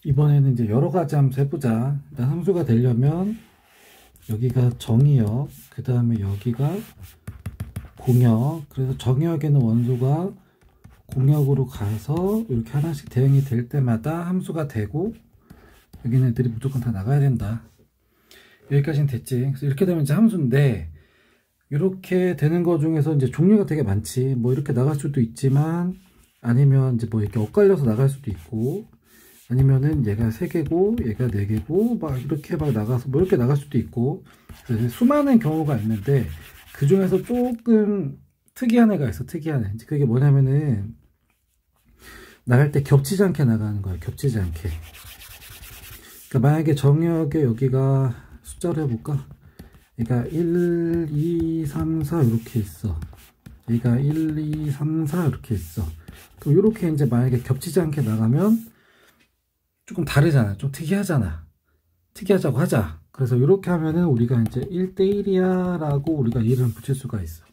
이번에는 이제 여러 가지 함수 해보자. 일단 함수가 되려면 여기가 정의역, 그 다음에 여기가 공역. 그래서 정의역에는 원소가 공역으로 가서 이렇게 하나씩 대응이 될 때마다 함수가 되고, 여기는 애들이 무조건 다 나가야 된다. 여기까지는 됐지. 그래서 이렇게 되면 이제 함수인데, 이렇게 되는 거 중에서 이제 종류가 되게 많지. 뭐 이렇게 나갈 수도 있지만, 아니면 이제 뭐 이렇게 엇갈려서 나갈 수도 있고, 아니면은 얘가 3개고 얘가 4개고 막 이렇게 막 나가서 뭐 이렇게 나갈 수도 있고, 수많은 경우가 있는데 그 중에서 조금 특이한 애가 있어. 특이한 애. 그게 뭐냐면은 나갈 때 겹치지 않게 나가는 거야. 겹치지 않게. 그러니까 만약에 정역에 여기가 숫자로 해볼까? 그러니까 1, 2, 3, 4 이렇게 있어. 얘가 1, 2, 3, 4 이렇게 있어. 그럼 이렇게 이제 만약에 겹치지 않게 나가면 조금 다르잖아. 좀 특이하잖아. 특이하자고 하자. 그래서 이렇게 하면은 우리가 이제 1대1이야 라고 우리가 이름 붙일 수가 있어.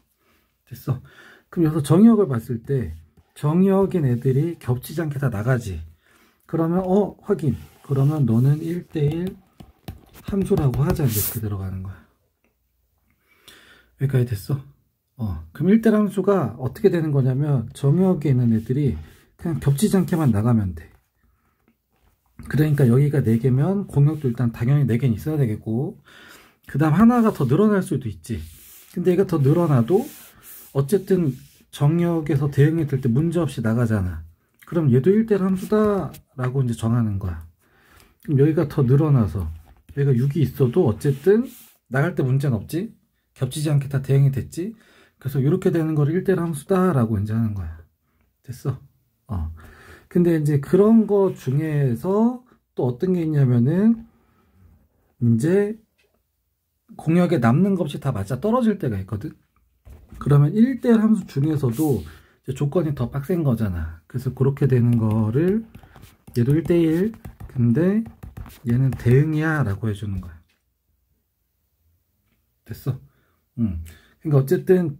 됐어. 그럼 여기서 정의역을 봤을 때 정의역인 애들이 겹치지 않게 다 나가지. 그러면 확인. 그러면 너는 1대1 함수라고 하자. 이렇게 들어가는 거야. 여기까지 됐어. 그럼 1대1 함수가 어떻게 되는 거냐면 정의역에 있는 애들이 그냥 겹치지 않게만 나가면 돼. 그러니까 여기가 4개면 공역도 일단 당연히 4개는 있어야 되겠고, 그 다음 하나가 더 늘어날 수도 있지. 근데 얘가 더 늘어나도 어쨌든 정역에서 대응이 될 때 문제없이 나가잖아. 그럼 얘도 1대1 함수다 라고 이제 정하는 거야. 그럼 여기가 더 늘어나서 여기가 6이 있어도 어쨌든 나갈 때 문제는 없지. 겹치지 않게 다 대응이 됐지. 그래서 이렇게 되는 걸 1대1 함수다 라고 이제 하는 거야. 됐어? 근데 이제 그런 거 중에서 또 어떤 게 있냐면은 이제 공역에 남는 것 없이 다 맞아 떨어질 때가 있거든. 그러면 1대1 함수 중에서도 이제 조건이 더 빡센 거잖아. 그래서 그렇게 되는 거를 얘도 1대1 근데 얘는 대응이야 라고 해주는 거야. 됐어? 그러니까 어쨌든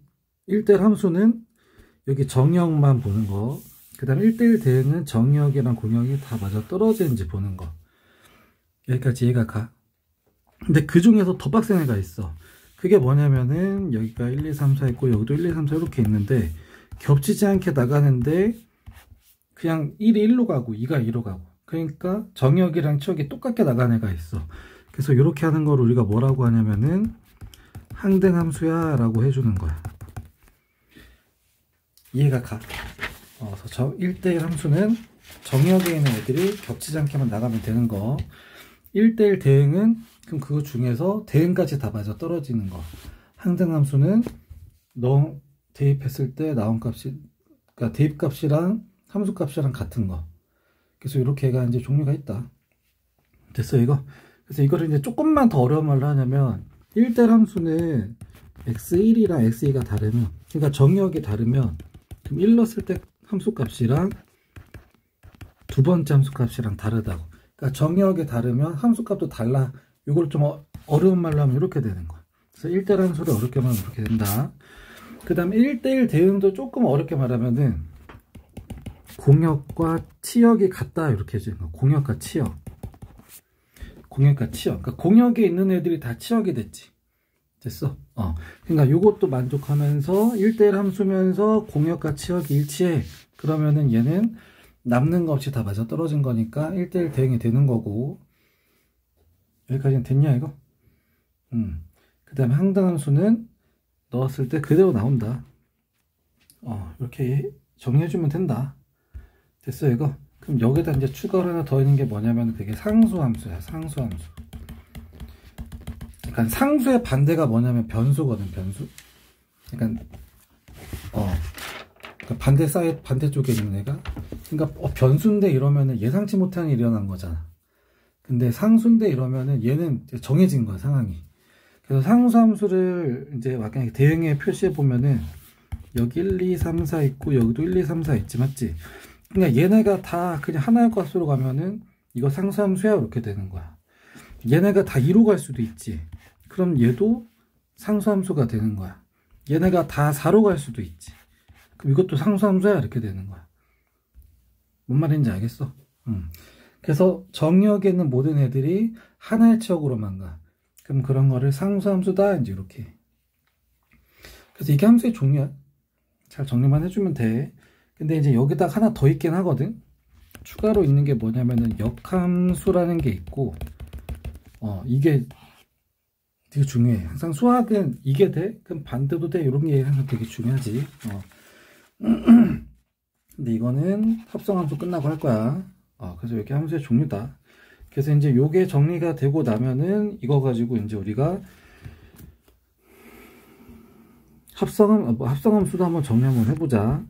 1대1 함수는 여기 정역만 보는 거, 그 다음에 1대1 대응은 정역이랑 공역이 다 맞아 떨어지는지 보는 거. 여기까지 이해가 가. 근데 그 중에서 더 빡센 애가 있어. 그게 뭐냐면은 여기가 1, 2, 3, 4 있고 여기도 1, 2, 3, 4 이렇게 있는데 겹치지 않게 나가는데 그냥 1이 1로 가고 2가 2로 가고, 그러니까 정역이랑 치역이 똑같게 나가는 애가 있어. 그래서 이렇게 하는 걸 우리가 뭐라고 하냐면은 항등함수야 라고 해주는 거야. 이해가 가. 그래서 1대1 함수는 정역에 있는 애들이 겹치지 않게만 나가면 되는 거. 1대1 대응은 그럼 그거 중에서 대응까지 다 맞아 떨어지는 거. 항등함수는 너 대입했을 때 나온 값이, 그러니까 대입값이랑 함수값이랑 같은 거. 그래서 이렇게 얘가 이제 종류가 있다. 됐어 이거? 그래서 이거를 이제 조금만 더 어려운 말로 하냐면 1대1 함수는 x1이랑 x2가 다르면, 그러니까 정역이 다르면 그럼 1 넣었을 때 함수값이랑 두 번째 함수값이랑 다르다고. 그러니까 정역이 다르면 함수값도 달라. 이걸 좀 어려운 말로 하면 이렇게 되는 거야. 그래서 1대1 함수를 어렵게 말하면 이렇게 된다. 그 다음에 1대1 대응도 조금 어렵게 말하면은 공역과 치역이 같다 이렇게 해주는 거야. 공역과 치역. 공역과 치역. 그러니까 공역에 있는 애들이 다 치역이 됐지. 됐어? 그러니까 이것도 만족하면서 1대1 함수면서 공역과 치역이 일치해. 그러면은 얘는 남는 거 없이 다 맞아 떨어진 거니까 1대1 대응이 되는 거고. 여기까지는 됐냐 이거? 그 다음에 항등함수는 넣었을 때 그대로 나온다. 이렇게 정리해주면 된다. 됐어 이거? 그럼 여기다 이제 추가로 하나 더 있는 게 뭐냐면 그게 상수함수야. 상수함수. 그러니까 상수의 반대가 뭐냐면 변수거든. 변수. 그러니까 반대 사이드 반대쪽에 있는 애가, 그러니까 변수인데 이러면은 예상치 못한 일이 일어난 거잖아. 근데 상수인데 이러면은 얘는 정해진 거야 상황이. 그래서 상수함수를 이제 막그냥 대응에 표시해 보면은 여기 1, 2, 3, 4 있고 여기도 1, 2, 3, 4 있지 맞지? 그러니까 얘네가 다 그냥 하나의 값으로 가면은 이거 상수함수야 이렇게 되는 거야. 얘네가 다 2로 갈 수도 있지. 그럼 얘도 상수함수가 되는 거야. 얘네가 다 4로 갈 수도 있지. 그럼 이것도 상수함수야 이렇게 되는 거야. 뭔 말인지 알겠어? 그래서 정의역에 있는 모든 애들이 하나의 치역으로만 가. 그럼 그런 거를 상수함수다 이제 이렇게. 그래서 이게 함수의 종류야. 잘 정리만 해주면 돼. 근데 이제 여기다 하나 더 있긴 하거든. 추가로 있는 게 뭐냐면은 역함수라는 게 있고, 이게 되게 중요해. 항상 수학은 이게 돼? 그럼 반대도 돼? 이런 게 항상 되게 중요하지. 근데 이거는 합성함수 끝나고 할 거야. 그래서 이렇게 함수의 종류다. 그래서 이제 요게 정리가 되고 나면은 이거 가지고 이제 우리가 합성함수도 한번 정리 한번 해보자.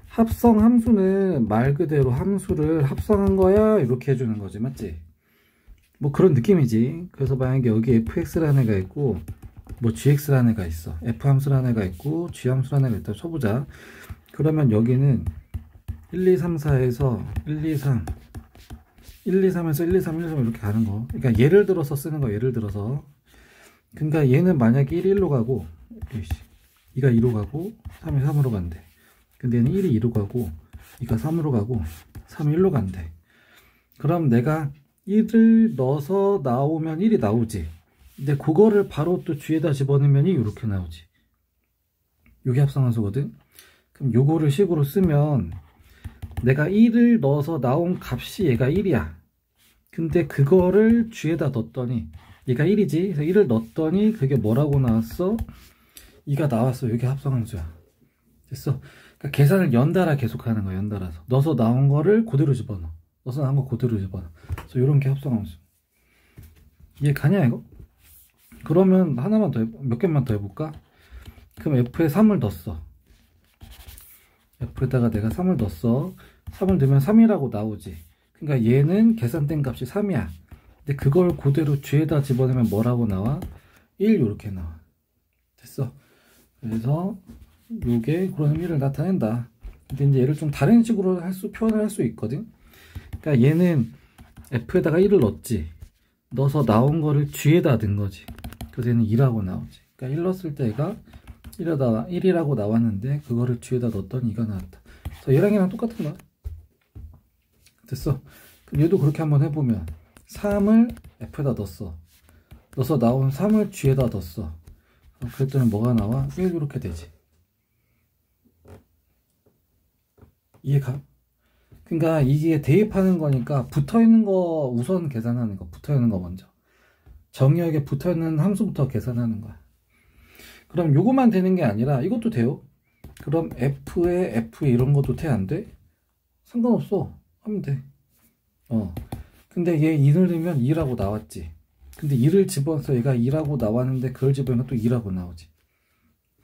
합성함수는 말 그대로 함수를 합성한 거야 이렇게 해주는 거지, 맞지? 뭐 그런 느낌이지. 그래서 만약에 여기 fx라는 애가 있고 뭐 gx라는 애가 있어. f함수라는 애가 있고 g함수라는 애가 있다고 쳐보자. 그러면 여기는 1, 2, 3, 4에서 1, 2, 3 1, 2, 3에서 1, 2, 3, 1, 2, 3 이렇게 가는 거. 그러니까 예를 들어서 쓰는 거. 예를 들어서 그러니까 얘는 만약에 1이 1로 가고 2가 2로 가고 3이 3으로 간대. 근데 얘는 1이 2로 가고 2가 3으로 가고 3이 1로 간대. 그럼 내가 1을 넣어서 나오면 1이 나오지. 근데 그거를 바로 또 뒤에다 집어넣으면 이렇게 나오지. 요게 합성함수거든. 그럼 요거를 식으로 쓰면 내가 1을 넣어서 나온 값이 얘가 1이야. 근데 그거를 뒤에다 넣었더니 얘가 1이지. 그래서 1을 넣었더니 그게 뭐라고 나왔어? 2가 나왔어. 이게 합성함수야. 됐어. 그러니까 계산을 연달아 계속하는 거야. 연달아서 넣어서 나온 거를 그대로 집어넣어. 넣어서 나온 거 그대로 집어넣어. 그래서 이런 게 합성함수. 이해 가냐 이거? 그러면 하나만 더 몇 개만 더 해볼까? 그럼 f에 3을 넣었어. f에다가 내가 3을 넣었어. 3을 넣으면 3이라고 나오지. 그러니까 얘는 계산된 값이 3이야. 근데 그걸 그대로 뒤에다 집어넣으면 뭐라고 나와? 1 이렇게 나와. 됐어. 그래서 요게 그런 의미를 나타낸다. 근데 이제 얘를 좀 다른 식으로 표현을 할 수 있거든. 그러니까 얘는 f에다가 1을 넣었지. 넣어서 나온 거를 뒤에다 넣은 거지. 그래서 얘는 2라고 나오지. 그러니까 1 넣었을 때 얘가 1이라고 나왔는데 그거를 뒤에다 넣었더니 2가 나왔다. 그래서 얘랑 얘랑 똑같은 거야. 됐어. 그럼 얘도 그렇게 한번 해보면 3을 f에다 넣었어. 넣어서 나온 3을 뒤에다 넣었어. 그랬더니 뭐가 나와? 1 이렇게 되지. 이해가? 그러니까 이게 대입하는 거니까 붙어있는 거 우선 계산하는 거. 붙어있는 거 먼저. 정의역에 붙어있는 함수부터 계산하는 거야. 그럼 요거만 되는 게 아니라 이것도 돼요. 그럼 f에 f 이런 것도 돼? 안 돼? 상관없어. 하면 돼. 근데 얘 2를 넣으면 2라고 나왔지. 근데 2를 집어서 얘가 2라고 나왔는데 그걸 집어넣으면 또 2라고 나오지.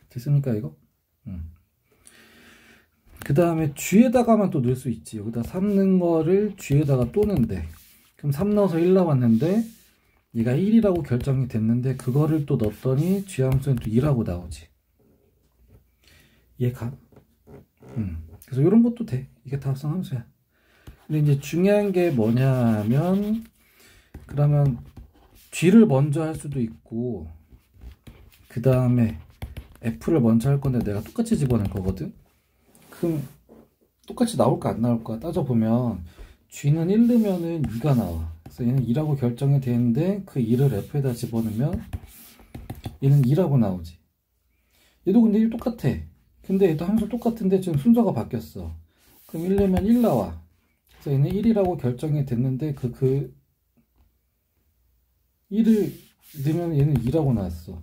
됐습니까 이거? 그 다음에 뒤에다가만 또 넣을 수 있지. 여기다 3 넣은 거를 뒤에다가 또 넣는데 그럼 3 넣어서 1 나왔는데 얘가 1이라고 결정이 됐는데 그거를 또 넣었더니 뒤함수는 또 2라고 나오지. 얘가 그래서 이런 것도 돼. 이게 다 합성함수야. 근데 이제 중요한 게 뭐냐면 그러면 뒤를 먼저 할 수도 있고 그 다음에 f를 먼저 할 건데 내가 똑같이 집어넣을 거거든. 그럼 똑같이 나올까 안 나올까 따져보면 g는 1 넣으면은 2가 나와. 그래서 얘는 2라고 결정이 되는데 그 2를 f에다 집어넣으면 얘는 2라고 나오지. 얘도 근데 1 똑같아. 근데 얘도 함수 똑같은데 지금 순서가 바뀌었어. 그럼 1 넣으면 1 나와. 그래서 얘는 1이라고 결정이 됐는데 그 1을 넣으면 얘는 2라고 나왔어.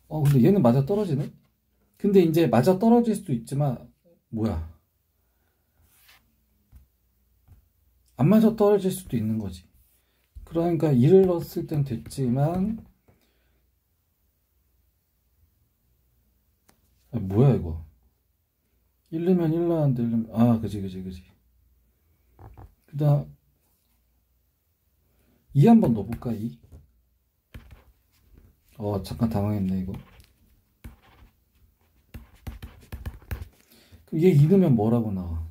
근데 얘는 맞아 떨어지네? 근데 이제 맞아 떨어질 수도 있지만 뭐야, 안 맞아 떨어질 수도 있는 거지. 그러니까 2를 넣었을 땐 됐지만 뭐야 이거 1 넣으면 1 나왔는데 1 넣으면 그지. 그 다음 2 한번 넣어볼까? 2 잠깐 당황했네 이거. 그럼 얘 2 넣으면 뭐라고 나와?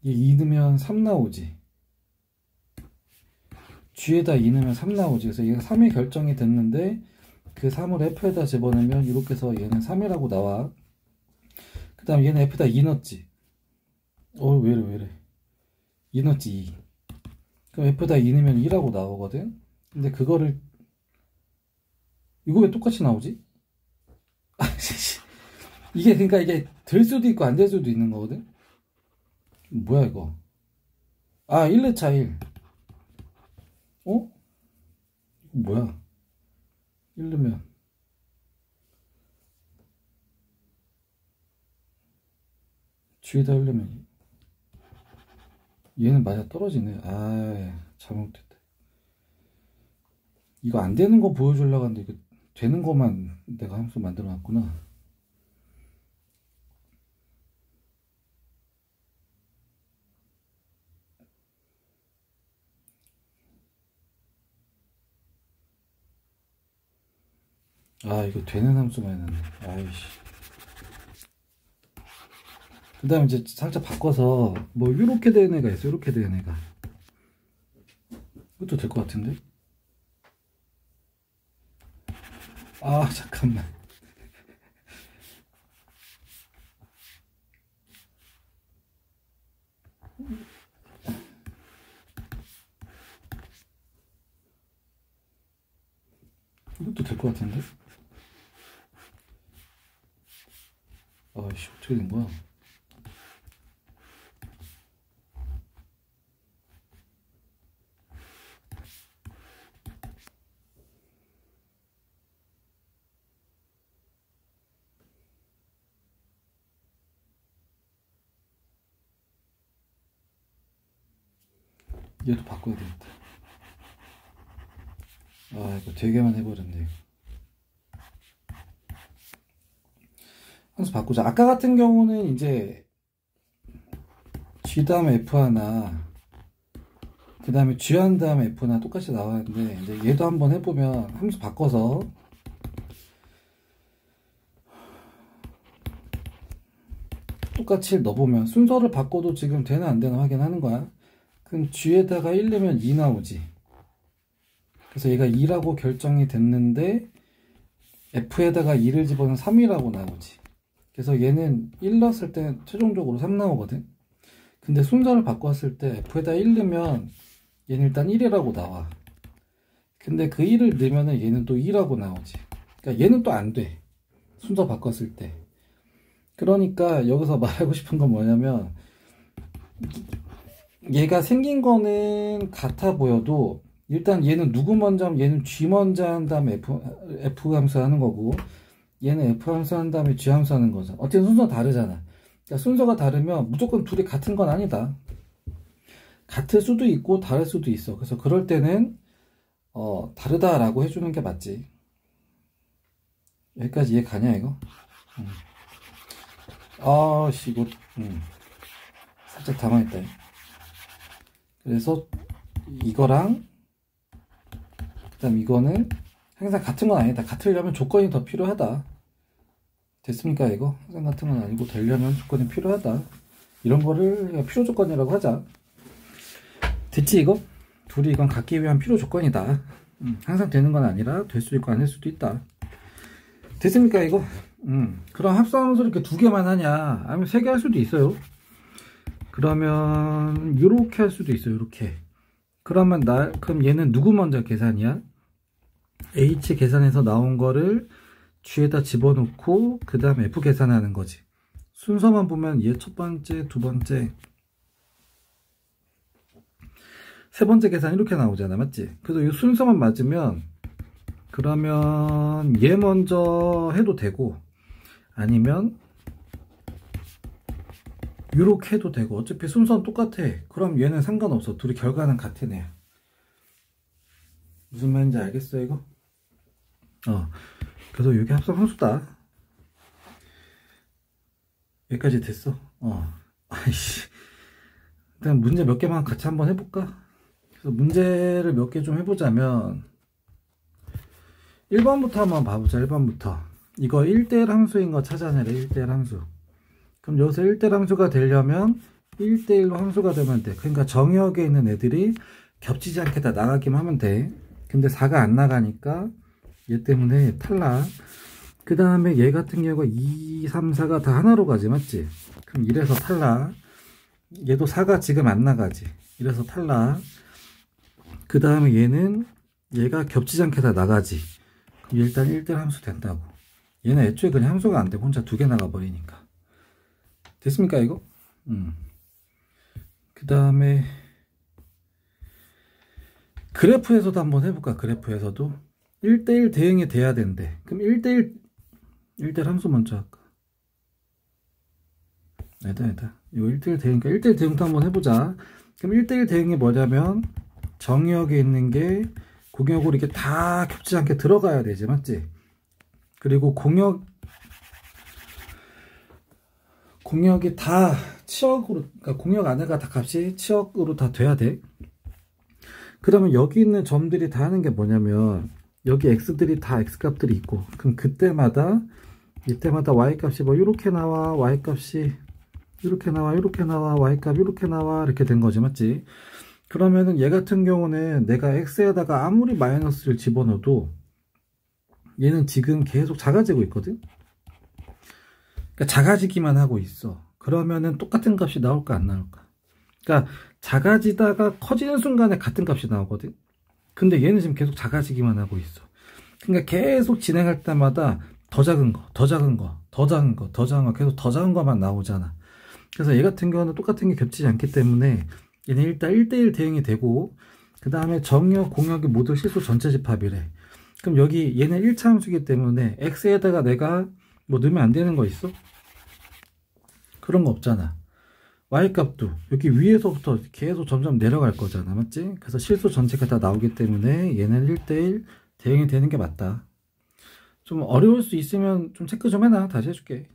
얘 2 넣으면 3 나오지. G에다 2 넣으면 3 나오지. 그래서 얘가 3이 결정이 됐는데 그 3을 F에다 집어넣으면 이렇게 해서 얘는 3이라고 나와. 그 다음 얘는 F에다 2 넣었지. 왜이래 왜이래. 2 넣었지 2. 그럼 F에다 2 넣으면 2라고 나오거든. 근데 그거를 이거 왜 똑같이 나오지? 이게 그러니까 이게 될 수도 있고 안 될 수도 있는 거거든. 뭐야 이거. 1례차 1. 이거 뭐야. 1 넣으면 G에다 1 넣으면 얘는 맞아 떨어지네. 잘못됐다. 이거 안 되는 거 보여주려고 하는데 이거 되는 거만 내가 함수 만들어 놨구나. 이거 되는 함수만 해놨네. 아이씨. 그 다음에 이제 살짝 바꿔서 뭐 이렇게 되는 애가 있어. 이렇게 되는 애가. 이것도 될 것 같은데. 잠깐만. 이것도 될 것 같은데. 아이씨, 어떻게 된 거야? 얘도 바꿔야 되겠다. 이거 되게만 해버렸네. 이거. 함수 바꾸자. 아까 같은 경우는 이제 G 다음에 F 하나, 그 다음에 G 한 다음에 F 나 똑같이 나왔는데, 이제 얘도 한번 해보면 함수 바꿔서 똑같이 넣어보면 순서를 바꿔도 지금 되나 안 되나 확인하는 거야. 그럼 G에다가 1 넣으면 2 나오지. 그래서 얘가 2라고 결정이 됐는데 F에다가 2를 집어넣으면 3이라고 나오지. 그래서 얘는 1 넣었을 때 최종적으로 3 나오거든. 근데 순서를 바꿨을 때 F에다 1 넣으면 얘는 일단 1이라고 나와. 근데 그 1을 넣으면 얘는 또 2라고 나오지. 그러니까 얘는 또 안 돼. 순서 바꿨을 때. 그러니까 여기서 말하고 싶은 건 뭐냐면, 얘가 생긴 거는 같아 보여도 일단 얘는 누구 먼저 하면 얘는 G 먼저 한 다음에 F 함수 하는 거고, 얘는 F 함수 한 다음에 G 함수 하는 거죠. 어쨌든 순서가 다르잖아. 그러니까 순서가 다르면 무조건 둘이 같은 건 아니다. 같을 수도 있고 다를 수도 있어. 그래서 그럴 때는 다르다라고 해주는 게 맞지. 여기까지 이해 가냐 이거? 이거 살짝 당황했다. 그래서 이거랑 그다음 이거는 항상 같은 건 아니다. 같으려면 조건이 더 필요하다. 됐습니까 이거? 항상 같은 건 아니고 되려면 조건이 필요하다. 이런 거를 필요 조건이라고 하자. 됐지 이거? 둘이 이건 갖기 위한 필요 조건이다. 항상 되는 건 아니라 될 수도 있고 안 될 수도 있다. 됐습니까 이거? 그럼 합성함수를 이렇게 2개만 하냐? 아니면 3개 할 수도 있어요. 그러면 이렇게 할 수도 있어요. 이렇게. 그러면 그럼 얘는 누구 먼저 계산이야? H 계산해서 나온 거를 G에다 집어넣고 그 다음에 F 계산하는 거지. 순서만 보면 얘 첫 번째, 두 번째, 세 번째 계산 이렇게 나오잖아. 맞지? 그래서 이 순서만 맞으면 그러면 얘 먼저 해도 되고 아니면 이렇게 해도 되고 어차피 순서는 똑같아. 그럼 얘는 상관없어. 둘이 결과는 같은 애야. 무슨 말인지 알겠어 이거? 그래서 이게 합성함수다. 여기까지 됐어. 아이씨. 일단 문제 몇 개만 같이 한번 해볼까? 그래서 문제를 몇 개 좀 해보자면 1번부터 한번 봐보자. 1번부터 이거 1대1 함수인 거 찾아내래. 1대1 함수. 그럼 여기서 1대1 함수가 되려면 1대1로 함수가 되면 돼. 그러니까 정의역에 있는 애들이 겹치지 않게 다 나가기만 하면 돼. 근데 4가 안 나가니까 얘 때문에 탈락. 그 다음에 얘 같은 경우가 2, 3, 4가 다 하나로 가지. 맞지? 그럼 1에서 탈락. 얘도 4가 지금 안 나가지. 이래서 탈락. 그 다음에 얘가 겹치지 않게 다 나가지. 그럼 일단 1대1 함수 된다고. 얘는 애초에 그냥 함수가 안 돼. 혼자 2개 나가버리니까. 됐습니까 이거? 그 다음에 그래프에서도 한번 해볼까. 그래프에서도 1대1 대응이 돼야 된대. 그럼 1대1 함수 먼저 할까. 아니다. 이거 1대1 대응이니까 1대1 대응도 한번 해보자. 그럼 1대1 대응이 뭐냐면 정역에 있는 게 공역으로 이렇게 다 겹치지 않게 들어가야 되지, 맞지? 그리고 공역이 다 치역으로, 그러니까 공역 안에가 다 값이 치역으로 다 돼야 돼. 그러면 여기 있는 점들이 다 하는 게 뭐냐면 여기 x들이 다 x값들이 있고, 그럼 이때마다 y 값이 뭐 이렇게 나와, y 값이 이렇게 나와, 이렇게 나와, y 값 이렇게 나와, 이렇게 된 거지, 맞지? 그러면은 얘 같은 경우는 내가 x에다가 아무리 마이너스를 집어넣어도 얘는 지금 계속 작아지고 있거든. 그러니까 작아지기만 하고 있어. 그러면은 똑같은 값이 나올까 안 나올까? 그러니까 작아지다가 커지는 순간에 같은 값이 나오거든. 근데 얘는 지금 계속 작아지기만 하고 있어. 그러니까 계속 진행할 때마다 더 작은 거, 더 작은 거, 더 작은 거, 더 작은 거, 계속 더 작은 거만 나오잖아. 그래서 얘 같은 경우는 똑같은 게 겹치지 않기 때문에 얘는 일단 1대1 대응이 되고, 그 다음에 정역, 공역이 모두 실수 전체 집합이래. 그럼 여기 얘는 1차 함수이기 때문에 x에다가 내가 뭐 넣으면 안 되는 거 있어? 그런 거 없잖아. y 값도 여기 위에서부터 계속 점점 내려갈 거잖아, 맞지? 그래서 실수 전체가 다 나오기 때문에 얘는 1대1 대응이 되는 게 맞다. 좀 어려울 수 있으면 좀 체크 좀 해놔. 다시 해줄게.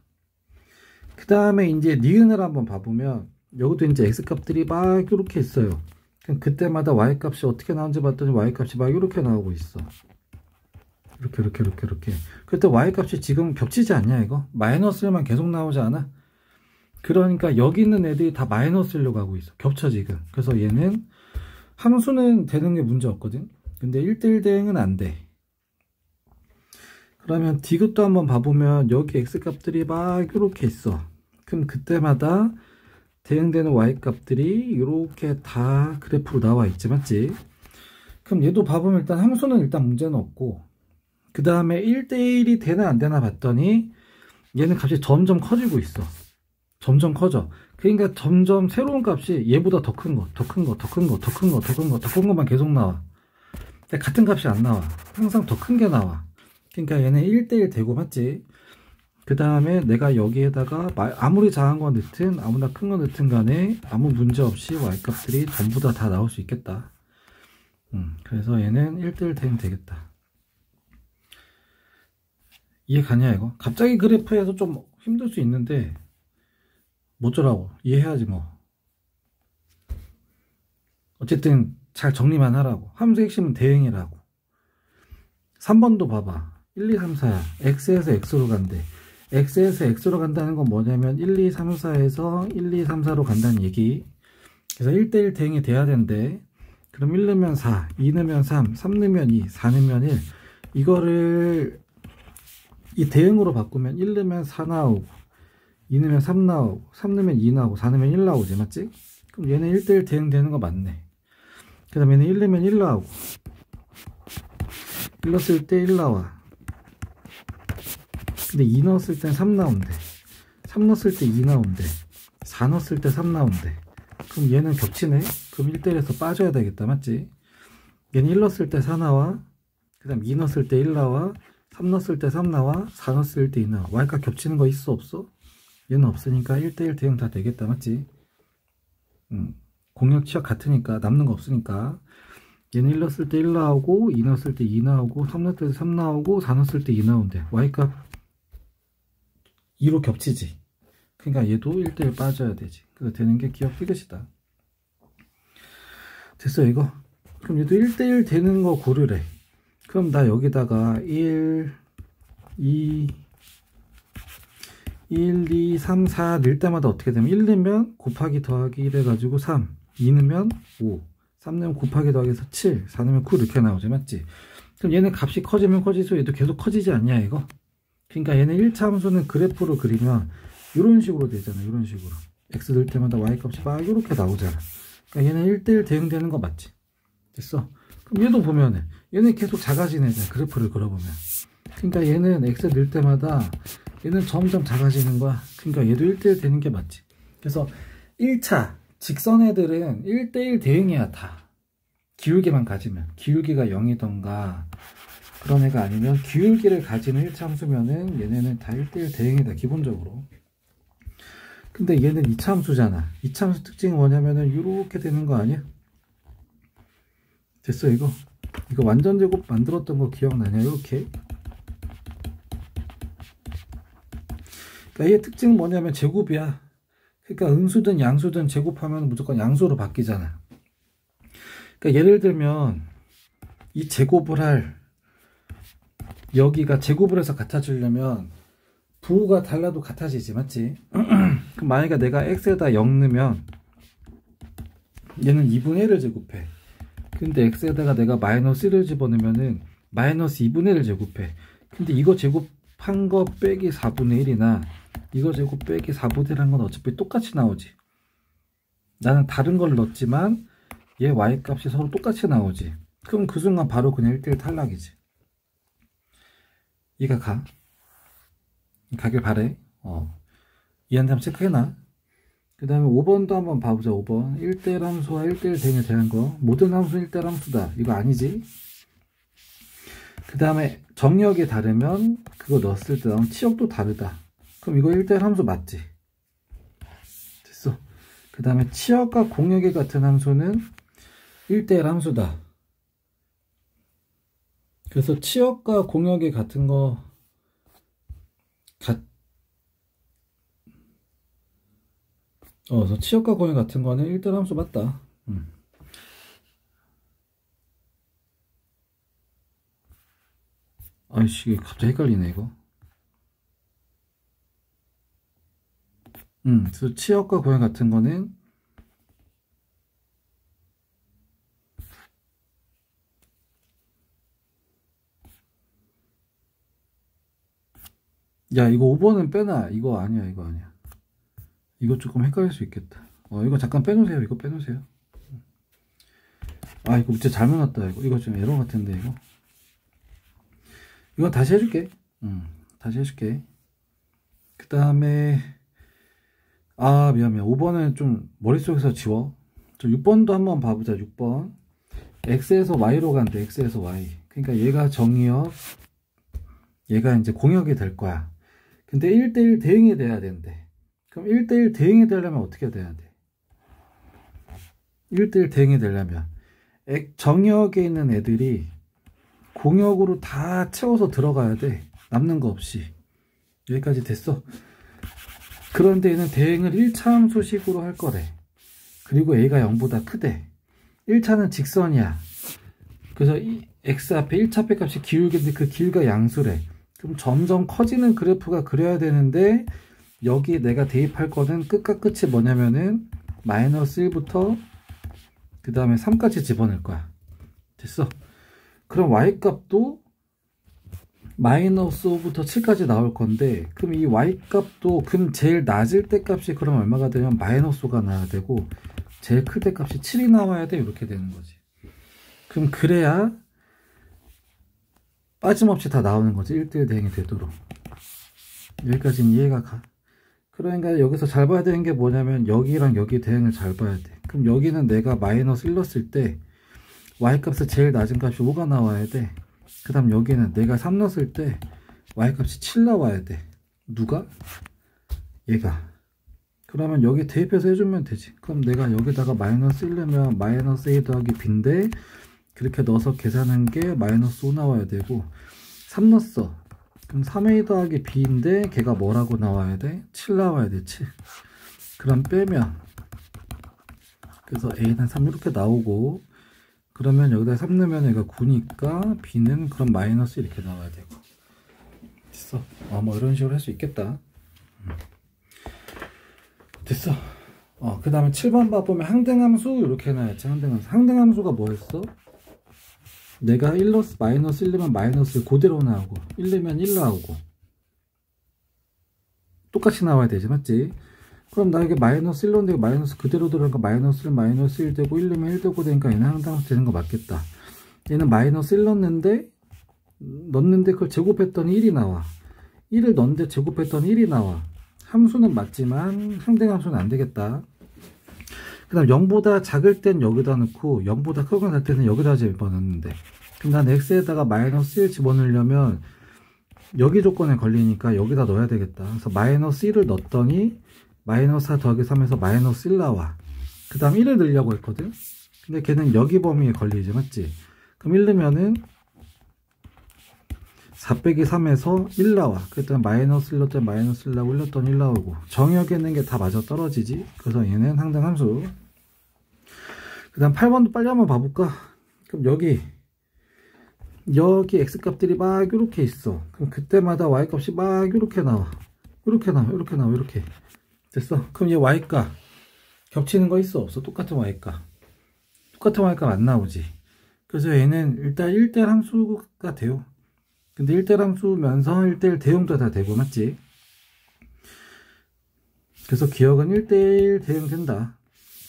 그 다음에 이제 니은을 한번 봐보면 여기도 이제 x 값들이 막 이렇게 있어요. 그럼 그때마다 y 값이 어떻게 나오는지 봤더니 y 값이 막 이렇게 나오고 있어. 이렇게. 그때 y 값이 지금 겹치지 않냐 이거? 마이너스만 계속 나오지 않아? 그러니까 여기 있는 애들이 다 마이너스로 가고 있어. 겹쳐 지금. 그래서 얘는 함수는 되는 게 문제 없거든. 근데 1대1 대응은 안 돼. 그러면 디귿도 한번 봐보면 여기 x 값들이 막 이렇게 있어. 그럼 그때마다 대응되는 y 값들이 이렇게 다 그래프로 나와 있지, 맞지? 그럼 얘도 봐보면 일단 함수는 일단 문제는 없고, 그 다음에 1대1이 되나 안 되나 봤더니 얘는 값이 점점 커지고 있어. 점점 커져. 그러니까 점점 새로운 값이 얘보다 더 큰 거, 더 큰 거만 계속 나와. 근데 같은 값이 안 나와. 항상 더 큰 게 나와. 그러니까 얘는 1대1 되고, 맞지? 그 다음에 내가 여기에다가 아무리 작은 거 넣든 아무나 큰 거 넣든 간에 아무 문제 없이 y 값들이 전부 다 나올 수 있겠다. 그래서 얘는 1대1 대응 되겠다. 이해 가냐 이거? 갑자기 그래프에서 좀 힘들 수 있는데 뭐더라고, 이해해야지 뭐. 어쨌든 잘 정리만 하라고. 함수의 핵심은 대응이라고. 3번도 봐봐. 1, 2, 3, 4 x에서 x로 간대. x에서 x로 간다는 건 뭐냐면 1, 2, 3, 4에서 1, 2, 3, 4로 간다는 얘기. 그래서 1대1 대응이 돼야 된대. 그럼 1 넣으면 4, 2 넣으면 3, 3 넣으면 2, 4 넣으면 1. 이거를 이 대응으로 바꾸면 1 넣으면 4 나오고, 2 넣으면 3 나오고, 3 넣으면 2 나오고, 4 넣으면 1 나오지, 맞지? 그럼 얘는 1대1 대응되는 거 맞네. 그 다음에 얘는 1 넣으면 1 나오고, 1 넣었을 때 1 나와. 근데 2 넣었을 땐 3 나온대. 3 넣었을 때 2 나온대. 4 넣었을 때 3 나온대. 그럼 얘는 겹치네? 그럼 1대1에서 빠져야 되겠다, 맞지? 얘는 1 넣었을 때 4 나와. 그 다음 2 넣었을 때 1 나와. 3 넣었을 때 3 나와. 4 넣었을 때 2 나와. y값 겹치는 거 있어, 없어? 얘는 없으니까 1대1 대응 다 되겠다, 맞지? 공역 치역 같으니까 남는 거 없으니까. 얘는 1 넣었을 때 1 나오고, 2 넣었을 때 2 나오고, 3 넣었을 때 3 나오고, 4 넣었을 때 2 나온대. y값 2로 겹치지. 그러니까 얘도 1대1 빠져야 되지. 그래서 되는 게 기억 띠긋이다. 됐어 이거? 그럼 얘도 1대1 되는 거 고르래. 그럼 나 여기다가 1, 2, 3, 4 넣을 때마다 어떻게 되면 1 넣으면 곱하기 더하기 1 해가지고 3, 2 넣으면 5, 3 넣으면 곱하기 더하기 해서 7, 4 넣으면 9 이렇게 나오지, 맞지? 그럼 얘는 값이 커지면 커질수록 얘도 계속 커지지 않냐 이거? 그러니까 얘는 1차 함수는 그래프로 그리면 이런 식으로 되잖아. 이런 식으로 x 넣을 때마다 y값이 막 이렇게 나오잖아. 그러니까 얘는 1대1 대응되는 거 맞지? 됐어? 그럼 얘도 보면은 얘는 계속 작아지네. 그래프를 그려보면. 그러니까 얘는 x 넣을 때마다 얘는 점점 작아지는 거야. 그러니까 얘도 1대1 되는 게 맞지. 그래서 1차 직선 애들은 1대1 대응이야. 다 기울기만 가지면, 기울기가 0이던가 그런 애가 아니면 기울기를 가지는 1차 함수면은 얘네는 다 1대1 대응이다 기본적으로. 근데 얘는 2차 함수잖아. 2차 함수 특징이 뭐냐면은 이렇게 되는 거 아니야? 됐어. 이거 완전 제곱 만들었던 거 기억나냐? 이렇게. 그러니까 얘 특징은 뭐냐면 제곱이야. 그러니까 음수든 양수든 제곱하면 무조건 양수로 바뀌잖아. 그러니까 예를 들면 이 제곱을 할 여기가 제곱을 해서 같아지려면 부호가 달라도 같아지지, 맞지? 그럼 만약에 내가 x에다 0 넣으면 얘는 2분의 1을 제곱해. 근데 x에다가 내가 마이너스 1을 집어넣으면은 마이너스 2분의 1을 제곱해. 근데 이거 제곱한 거 빼기 4분의 1이나 이거 제곱 빼기 4분의 1 한 건 어차피 똑같이 나오지. 나는 다른 걸 넣었지만 얘 y값이 서로 똑같이 나오지. 그럼 그 순간 바로 그냥 1대1 탈락이지. 이가 가길 바래. 이한테 한번 체크해놔. 그 다음에 5번도 한번 봐보자. 5번 1대1 함수와 1대1 대응에 대한 거. 모든 함수는 1대1 함수다. 이거 아니지. 그 다음에 정역이 다르면 그거 넣었을 때 나온 치역도 다르다. 그럼 이거 1대1 함수 맞지? 됐어. 그 다음에 치역과 공역이 같은 함수는 1대1 함수다. 그래서 치역과 공역이 같은 거 그래서 치역과 공역 같은 거는 1대1 함수 맞다. 아이씨, 갑자기 헷갈리네 이거. 그래서 치역과 공역 같은 거는 야, 이거 5번은 빼놔. 이거 아니야, 이거 아니야. 이거 조금 헷갈릴 수 있겠다. 이거 잠깐 빼놓으세요. 이거 빼놓으세요. 아, 이거 진짜 잘못 놨다. 이거 좀 에러 같은데, 이거. 이건 다시 해줄게. 다시 해줄게. 그 다음에, 미안. 5번은 좀 머릿속에서 지워. 6번도 한번 봐보자. 6번. x에서 y로 간대. x에서 y. 그러니까 얘가 정의역, 얘가 이제 공역이 될 거야. 근데 1대1 대응이 돼야 된대. 그럼 1대1 대응이 되려면 어떻게 돼야 돼? 1대1 대응이 되려면 정역에 있는 애들이 공역으로 다 채워서 들어가야 돼. 남는 거 없이. 여기까지 됐어. 그런데 얘는 대응을 1차 함수식으로 할 거래. 그리고 a가 0보다 크대. 1차는 직선이야. 그래서 이 x 앞에 1차 빼값이 기울기인데 그 길이가 양수래. 그럼 점점 커지는 그래프가 그려야 되는데 여기 내가 대입할 거는 끝과 끝이 뭐냐면은 마이너스 1부터 그 다음에 3까지 집어넣을 거야. 됐어. 그럼 y값도 마이너스 5부터 7까지 나올 건데 그럼 이 y값도 그럼 제일 낮을 때 값이 그럼 얼마가 되면 마이너스 5가 나와야 되고 제일 클 때 값이 7이 나와야 돼. 이렇게 되는 거지. 그럼 그래야 빠짐없이 다 나오는 거지. 1대1 대응이 되도록. 여기까지는 이해가 가. 그러니까 여기서 잘 봐야 되는 게 뭐냐면 여기랑 여기 대응을 잘 봐야 돼. 그럼 여기는 내가 마이너스 1 넣었을 때 y값의 제일 낮은 값이 5가 나와야 돼. 그 다음 여기는 내가 3 넣었을 때 y값이 7 나와야 돼. 누가? 얘가. 그러면 여기 대입해서 해주면 되지. 그럼 내가 여기다가 마이너스 1 넣으면 마이너스 a 더하기 b인데 그렇게 넣어서 계산한 게 마이너스 5 나와야 되고 3 넣었어. 그럼 3a 더하기 b인데 걔가 뭐라고 나와야 돼? 7 나와야 돼. 7. 그럼 빼면 그래서 a는 3 이렇게 나오고 그러면 여기다 3 넣으면 얘가 9니까 b는 그럼 마이너스 이렇게 나와야 되고. 됐어. 뭐 이런 식으로 할 수 있겠다. 됐어. 그 다음에 7번 봐보면 항등함수 이렇게 해놔야지. 항등함수가 뭐였어? 내가 1 넣었어. 마이너스 1 넣으면 마이너스 1 그대로 나오고 1 넣으면 1 나오고 똑같이 나와야 되지, 맞지? 그럼 나 이게 마이너스 1로인데 마이너스 그대로 들어가니까 마이너스 1, 마이너스 1 되고 1 넣으면 1 되고 되니까 얘는 항상수 되는 거 맞겠다. 얘는 마이너스 1 넣었는데 그걸 제곱했더니 1이 나와. 1을 넣었는데 제곱했더니 1이 나와. 함수는 맞지만 상대함수는 안 되겠다. 그 다음 0보다 작을 땐 여기다 넣고 0보다 크거나 할 때는 여기다 집어넣는데, 그럼 난 x에다가 마이너스 1 집어넣으려면 여기 조건에 걸리니까 여기다 넣어야 되겠다. 그래서 마이너스 1을 넣었더니 마이너스 4 더하기 3에서 마이너스 1 나와. 그 다음 1을 넣으려고 했거든. 근데 걔는 여기 범위에 걸리지, 맞지? 그럼 1 넣으면은 4 빼기 3에서 1 나와. 그랬더니 마이너스 1 넣었더니 마이너스 1 나오고 1 넣었더니 1 나오고. 정역에 있는 게 다 맞아 떨어지지. 그래서 얘는 항등함수. 그 다음 8번도 빨리 한번 봐볼까? 그럼 여기 x값들이 막 이렇게 있어. 그럼 그때마다 y값이 막 이렇게 나와. 이렇게 나와. 이렇게 나와. 이렇게. 됐어? 그럼 얘 y값 겹치는 거 있어? 없어? 똑같은 y값. 똑같은 y값 안 나오지. 그래서 얘는 일단 1대1 함수가 돼요. 근데 1대1 함수면서 1대1 대응도 다 되고, 맞지? 그래서 기억은 1대1 대응 된다.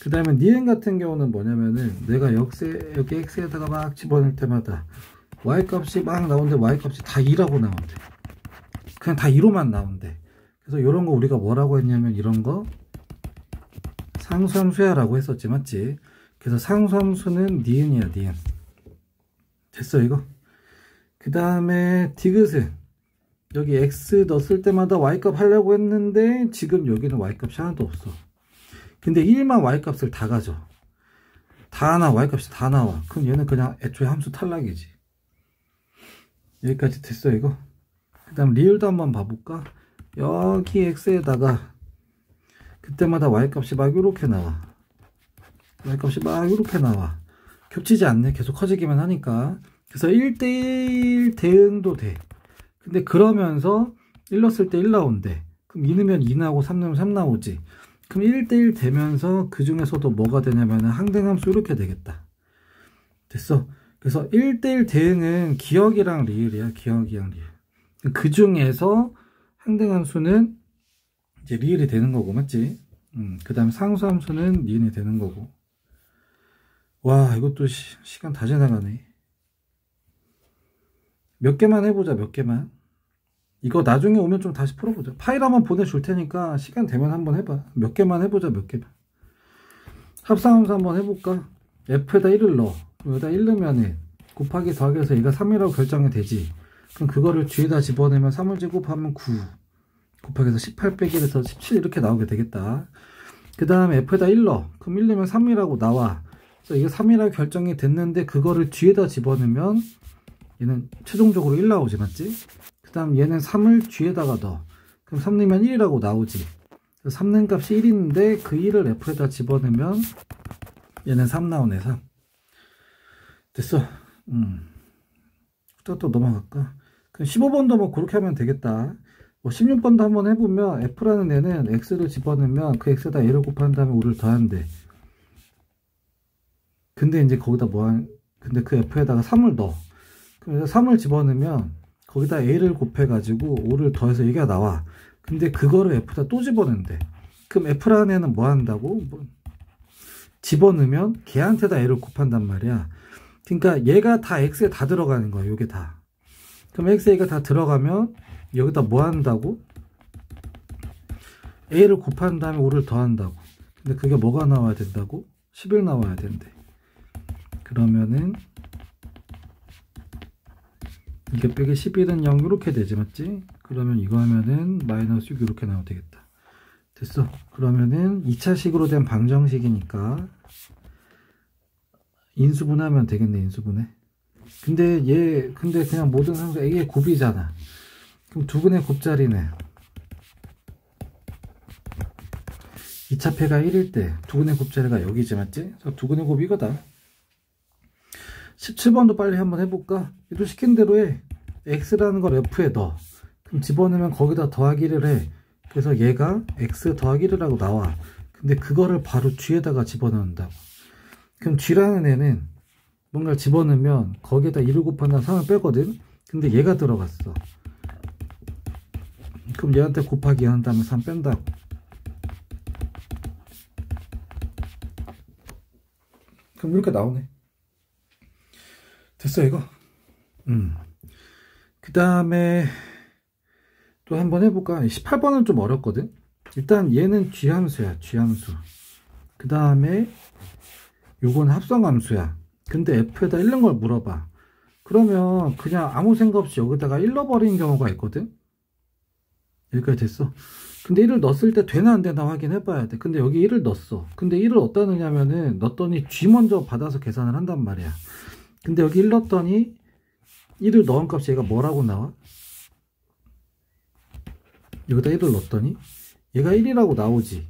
그 다음에 니은 같은 경우는 뭐냐면은 내가 여기 x에다가 막 집어넣을 때마다 y값이 막 나오는데 y값이 다 2라고 나온대. 그냥 다 2로만 나온대. 그래서 이런 거 우리가 뭐라고 했냐면 이런 거 상수함수야 라고 했었지, 맞지? 그래서 상수함수는 니은이야, 니은. 됐어, 이거? 그 다음에 디귿은 여기 x 넣었을 때마다 y값 하려고 했는데 지금 여기는 y값이 하나도 없어. 근데 1만 y값을 다 가져. 다 나와, y값이 다 나와. 그럼 얘는 그냥 애초에 함수 탈락이지. 여기까지 됐어, 이거? 그 다음 리을도 한번 봐볼까? 여기 x에다가 그때마다 y값이 막 이렇게 나와. y값이 막 이렇게 나와. 겹치지 않네. 계속 커지기만 하니까. 그래서 1대1 대응도 돼. 근데 그러면서 1 넣었을 때 1 나온대. 그럼 2 넣으면 2 나오고 3 넣으면 3 나오지. 그럼 1대1 되면서 그 중에서도 뭐가 되냐면 항등함수 이렇게 되겠다. 됐어. 그래서 1대1 대응은 기억이랑 리을이야. 기억이랑 리을. 그 중에서 항등함수는 이제 리을이 되는 거고, 맞지? 그 다음에 상수함수는 니은이 되는 거고. 와, 이것도 시간 다 지나가네. 몇 개만 해보자, 몇 개만. 이거 나중에 오면 좀 다시 풀어보자. 파일 한번 보내줄 테니까 시간 되면 한번 해봐. 몇 개만 해보자, 몇 개만. 합성함수 한번 해볼까? f에다 1을 넣어. 여기다 1 넣으면은 곱하기 더하기 해서 얘가 3이라고 결정이 되지. 그럼 그거를 뒤에다 집어내면 3을 제곱하면 9 곱하기 해서 18 빼기 해서 17 이렇게 나오게 되겠다. 그 다음에 f에다 1 넣어. 그럼 1 넣으면 3이라고 나와. 그래서 이게 3이라고 결정이 됐는데 그거를 뒤에다 집어넣으면 얘는 최종적으로 1 나오지, 맞지? 그 다음 얘는 3을 뒤에다가 넣어. 그럼 3 넣으면 1이라고 나오지. 3 넣은 값이 1인데 그 1을 f에다 집어넣으면 얘는 3 나오네, 3. 됐어. 또 넘어갈까? 그럼 15번도 뭐 그렇게 하면 되겠다. 뭐 16번도 한번 해보면 f라는 애는 x를 집어넣으면 그 x에다 a를 곱한 다음에 5를 더한대. 근데 이제 거기다 근데 그 f에다가 3을 넣어. 그래서 3을 집어넣으면 거기다 a를 곱해가지고 5를 더해서 얘가 나와. 근데 그거를 f에다 또 집어넣는데. 그럼 f라는 애는 뭐 한다고? 집어넣으면 걔한테다 a를 곱한단 말이야. 그러니까 얘가 다 x에 다 들어가는 거야, 요게 다. 그럼 x가 다 들어가면 여기다 뭐 한다고? a를 곱한 다음에 5를 더한다고. 근데 그게 뭐가 나와야 된다고? 11 나와야 된대. 그러면은 이게 빼기 11은 0 이렇게 되지, 맞지? 그러면 이거 하면은 마이너스 6 이렇게 나오면 되겠다. 됐어. 그러면은 2차식으로 된 방정식이니까 인수분해하면 되겠네, 인수분해. 근데 그냥 모든 상수 A의 곱이잖아. 그럼 두근의 곱자리는 2차폐가 1일 때 두근의 곱자리가 여기지, 맞지? 그래서 두근의 곱이 이거다. 17번도 빨리 한번 해볼까? 얘도 시킨 대로 해. x라는 걸 f에 넣어. 그럼 집어넣으면 거기다 더하기를 해. 그래서 얘가 x 더하기 1이라고 나와. 근데 그거를 바로 뒤에다가 집어넣는다고. 그럼 G라는 애는 뭔가를 집어넣으면 거기에다 1을 곱한다면 3을 빼거든. 근데 얘가 들어갔어. 그럼 얘한테 곱하기 한 다음에 3 뺀다고. 그럼 이렇게 나오네. 됐어 이거. 그 다음에 또 한번 해볼까? 18번은 좀 어렵거든. 일단 얘는 G함수야. G함수. 그 다음에 요건 합성함수야. 근데 F에다 잃는 걸 물어봐. 그러면 그냥 아무 생각 없이 여기다가 잃어버리는 경우가 있거든. 여기까지 됐어. 근데 1을 넣었을 때 되나 안 되나 확인해 봐야 돼. 근데 여기 1을 넣었어. 근데 1을 어디다 넣냐면은 넣었더니 G 먼저 받아서 계산을 한단 말이야. 근데 여기 1 넣었더니 1을 넣은 값이 얘가 뭐라고 나와? 여기다 1을 넣었더니 얘가 1이라고 나오지.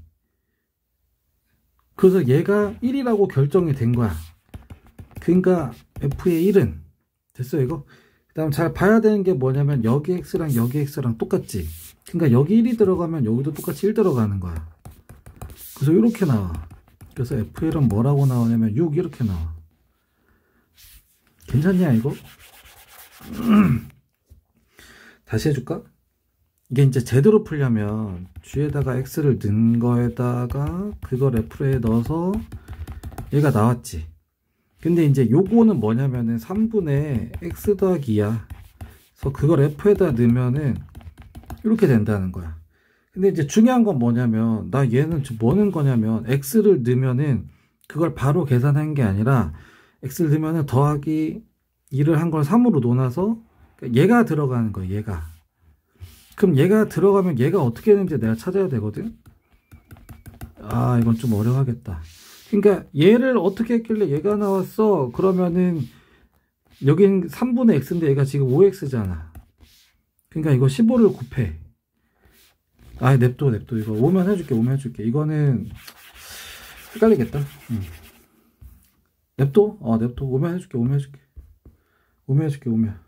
그래서 얘가 1이라고 결정이 된 거야. 그러니까 F의 1은 됐어 이거. 그 다음 잘 봐야 되는 게 뭐냐면 여기 X랑 여기 X랑 똑같지. 그러니까 여기 1이 들어가면 여기도 똑같이 1 들어가는 거야. 그래서 이렇게 나와. 그래서 F1은 뭐라고 나오냐면 6 이렇게 나와. 괜찮냐 이거? 다시 해줄까? 이게 이제 제대로 풀려면 G에다가 X를 넣은 거에다가 그걸 F에 넣어서 얘가 나왔지. 근데 이제 요거는 뭐냐면은 3분의 X 더하기 2야. 그래서 그걸 F에다 넣으면은 이렇게 된다는 거야. 근데 이제 중요한 건 뭐냐면 나 얘는 뭐 넣은 거냐면 X를 넣으면은 그걸 바로 계산한 게 아니라 X를 넣으면은 더하기 2를 한 걸 3으로 놓아서 얘가 들어가는 거야. 얘가. 그럼 얘가 들어가면 얘가 어떻게 되는지 내가 찾아야 되거든. 아 이건 좀 어려워하겠다. 그러니까 얘를 어떻게 했길래 얘가 나왔어. 그러면은 여긴 3분의 x인데 얘가 지금 5x잖아. 그러니까 이거 15를 곱해. 아 냅둬 이거 오면 해줄게. 이거는 헷갈리겠다. 냅둬 오면 해줄게. 오면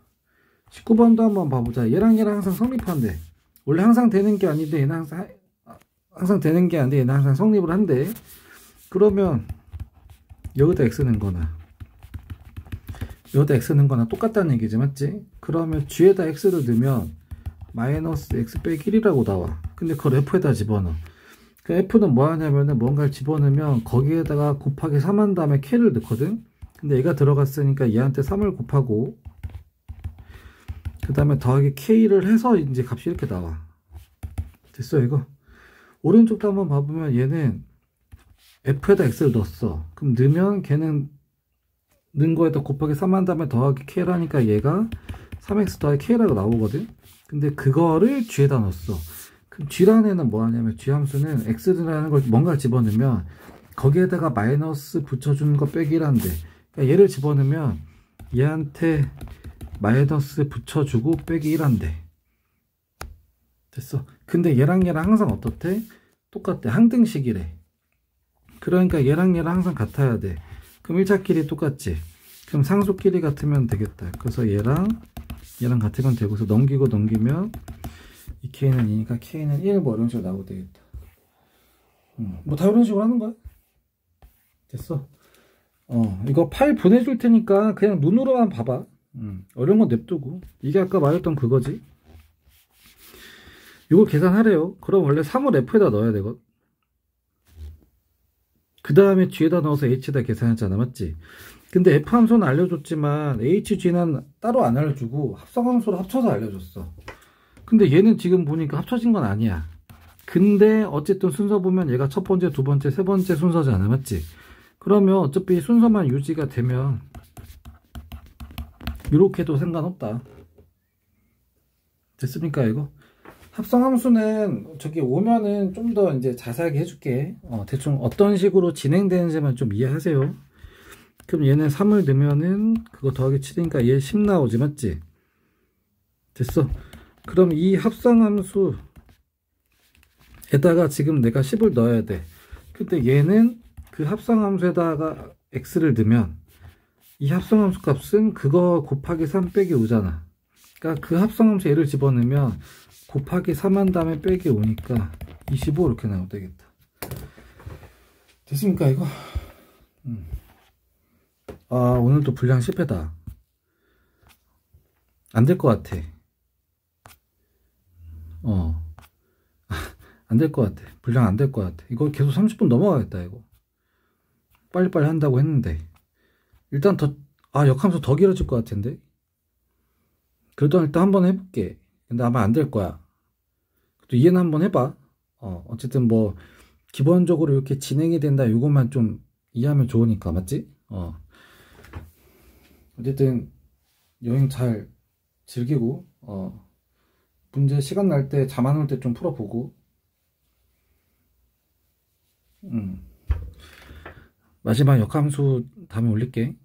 19번도 한번 봐보자. 얘랑 항상 성립한대. 원래 항상 되는 게 아닌데 얘는 항상 되는 게 아닌데 얘는 항상 성립을 한대. 그러면 여기다 x 넣은 거나 여기다 x 넣은 거나 똑같다는 얘기지, 맞지? 그러면 g에다 x를 넣으면 마이너스 x 빼기 1이라고 나와. 근데 그걸 f에다 집어넣어. 그 f는 뭐 하냐면은 뭔가를 집어넣으면 거기에다가 곱하기 3 한 다음에 k를 넣거든. 근데 얘가 들어갔으니까 얘한테 3을 곱하고 그 다음에 더하기 k를 해서 이제 값이 이렇게 나와. 됐어 이거. 오른쪽도 한번 봐보면 얘는 f에다 x를 넣었어. 그럼 넣으면 걔는 넣은 거에다 곱하기 3 한 다음에 더하기 k라니까 얘가 3x 더하기 k라고 나오거든. 근데 그거를 g에다 넣었어. 그럼 g라는 애는 뭐 하냐면 g 함수는 x라는 걸 뭔가를 집어넣으면 거기에다가 마이너스 붙여주는 거 빼기 1한데 그러니까 얘를 집어넣으면 얘한테 마이너스 붙여주고 빼기 1한대. 됐어. 근데 얘랑 항상 어떻대? 똑같대. 항등식이래. 그러니까 얘랑 항상 같아야 돼. 그럼 1차끼리 똑같지. 그럼 상수끼리 같으면 되겠다. 그래서 얘랑 같으면 되고, 그래서 넘기면 이 k는 2니까 k는 1 뭐 이런 식으로 나오고 되겠다. 뭐 다 이런 식으로 하는 거야. 됐어. 이거 파일 보내줄 테니까 그냥 눈으로만 봐봐. 어려운 건 냅두고. 이게 아까 말했던 그거지. 이걸 계산하래요. 그럼 원래 3을 f에다 넣어야 되거든. 그 다음에 g에다 넣어서 h에다 계산했잖아, 맞지? 근데 f 함수는 알려줬지만 hg는 따로 안 알려주고 합성함수로 합쳐서 알려줬어. 근데 얘는 지금 보니까 합쳐진 건 아니야. 근데 어쨌든 순서 보면 얘가 첫 번째, 두 번째, 세 번째 순서잖아, 맞지? 그러면 어차피 순서만 유지가 되면 이렇게 해도 상관없다. 됐습니까 이거? 합성함수는 저기 오면은 좀 더 이제 자세하게 해줄게. 대충 어떤 식으로 진행되는지만 좀 이해하세요. 그럼 얘는 3을 넣으면은 그거 더하기 7이니까 얘 10 나오지, 맞지? 됐어. 그럼 이 합성함수에다가 지금 내가 10을 넣어야 돼. 근데 얘는 그 합성함수에다가 x를 넣으면 이 합성함수 값은 그거 곱하기 3 빼기 5잖아. 그러니까 그 합성함수 얘를 집어넣으면 곱하기 3 한 다음에 빼기 5니까 25 이렇게 나오면 되겠다. 됐습니까 이거? 아 오늘도 분량 실패다. 안 될 것 같아. 안 될 것 같아. 분량 안 될 것 같아. 이거 계속 30분 넘어가겠다 이거. 빨리빨리 한다고 했는데. 일단 역함수 더 길어질 것 같은데? 그래도 일단 한번 해볼게. 근데 아마 안 될 거야. 또 이해는 한번 해봐. 어쨌든 뭐, 기본적으로 이렇게 진행이 된다, 이것만 좀 이해하면 좋으니까, 맞지? 어쨌든, 여행 잘 즐기고, 문제 시간 날 때, 잠 안 올 때 좀 풀어보고, 마지막 역함수 다음에 올릴게.